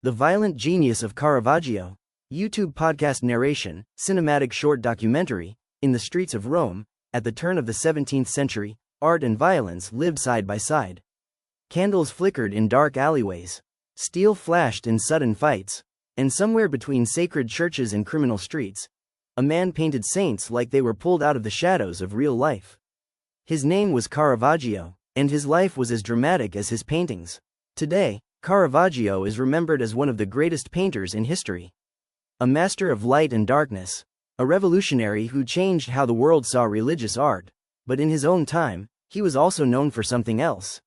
The Violent Genius of Caravaggio. YouTube podcast narration, cinematic short documentary. In the streets of Rome, at the turn of the 17th century, art and violence lived side by side. Candles flickered in dark alleyways. Steel flashed in sudden fights. And somewhere between sacred churches and criminal streets, a man painted saints like they were pulled out of the shadows of real life. His name was Caravaggio, and his life was as dramatic as his paintings. Today, Caravaggio is remembered as one of the greatest painters in history. A master of light and darkness, a revolutionary who changed how the world saw religious art, but in his own time, he was also known for something else.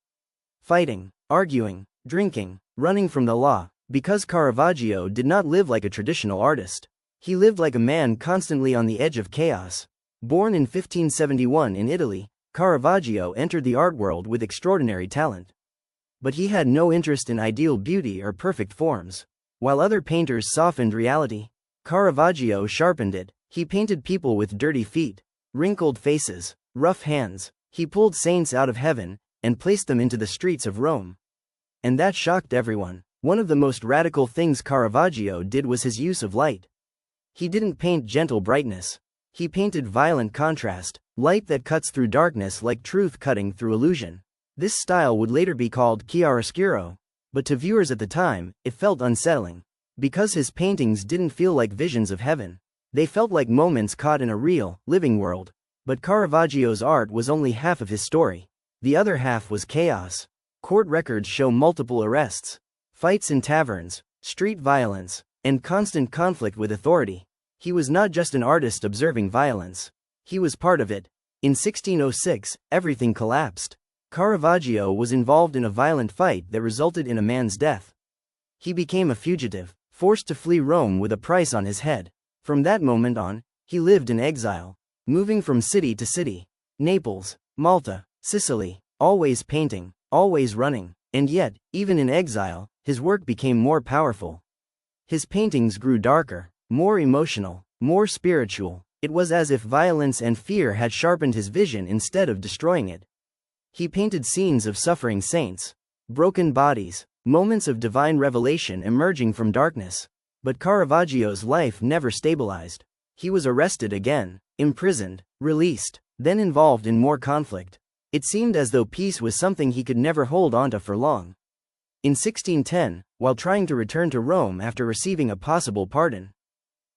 Fighting, arguing, drinking, running from the law, because Caravaggio did not live like a traditional artist. He lived like a man constantly on the edge of chaos. Born in 1571 in Italy, Caravaggio entered the art world with extraordinary talent. But he had no interest in ideal beauty or perfect forms. While other painters softened reality, Caravaggio sharpened it. He painted people with dirty feet, wrinkled faces, rough hands. He pulled saints out of heaven and placed them into the streets of Rome. And that shocked everyone. One of the most radical things Caravaggio did was his use of light. He didn't paint gentle brightness. He painted violent contrast, light that cuts through darkness like truth cutting through illusion. This style would later be called chiaroscuro, but to viewers at the time, it felt unsettling. Because his paintings didn't feel like visions of heaven. They felt like moments caught in a real, living world. But Caravaggio's art was only half of his story. The other half was chaos. Court records show multiple arrests, fights in taverns, street violence, and constant conflict with authority. He was not just an artist observing violence. He was part of it. In 1606, everything collapsed. Caravaggio was involved in a violent fight that resulted in a man's death. He became a fugitive, forced to flee Rome with a price on his head. From that moment on, he lived in exile, moving from city to city. Naples, Malta, Sicily, always painting, always running. And yet, even in exile, his work became more powerful. His paintings grew darker, more emotional, more spiritual. It was as if violence and fear had sharpened his vision instead of destroying it. He painted scenes of suffering saints, broken bodies, moments of divine revelation emerging from darkness. But Caravaggio's life never stabilized. He was arrested again, imprisoned, released, then involved in more conflict. It seemed as though peace was something he could never hold onto for long. In 1610, while trying to return to Rome after receiving a possible pardon,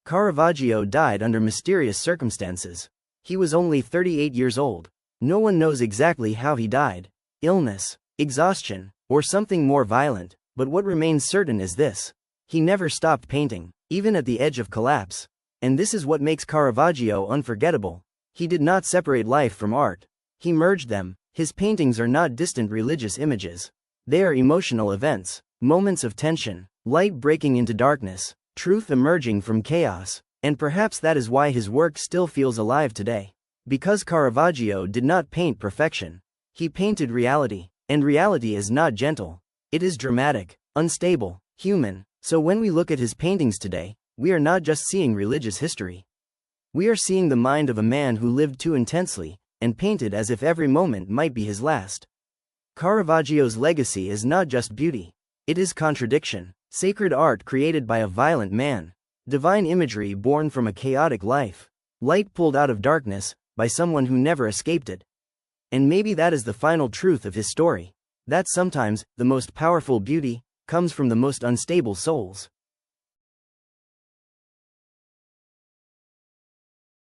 Caravaggio died under mysterious circumstances. He was only 38 years old. No one knows exactly how he died: illness, exhaustion, or something more violent, but what remains certain is this: he never stopped painting, even at the edge of collapse. And this is what makes Caravaggio unforgettable. He did not separate life from art. He merged them. His paintings are not distant religious images. They are emotional events, moments of tension, light breaking into darkness, truth emerging from chaos. And perhaps that is why his work still feels alive today. Because Caravaggio did not paint perfection. He painted reality. And reality is not gentle. It is dramatic, unstable, human. So when we look at his paintings today, we are not just seeing religious history. We are seeing the mind of a man who lived too intensely, and painted as if every moment might be his last. Caravaggio's legacy is not just beauty. It is contradiction. Sacred art created by a violent man. Divine imagery born from a chaotic life. Light pulled out of darkness, by someone who never escaped it. And maybe that is the final truth of his story. That sometimes, the most powerful beauty, comes from the most unstable souls.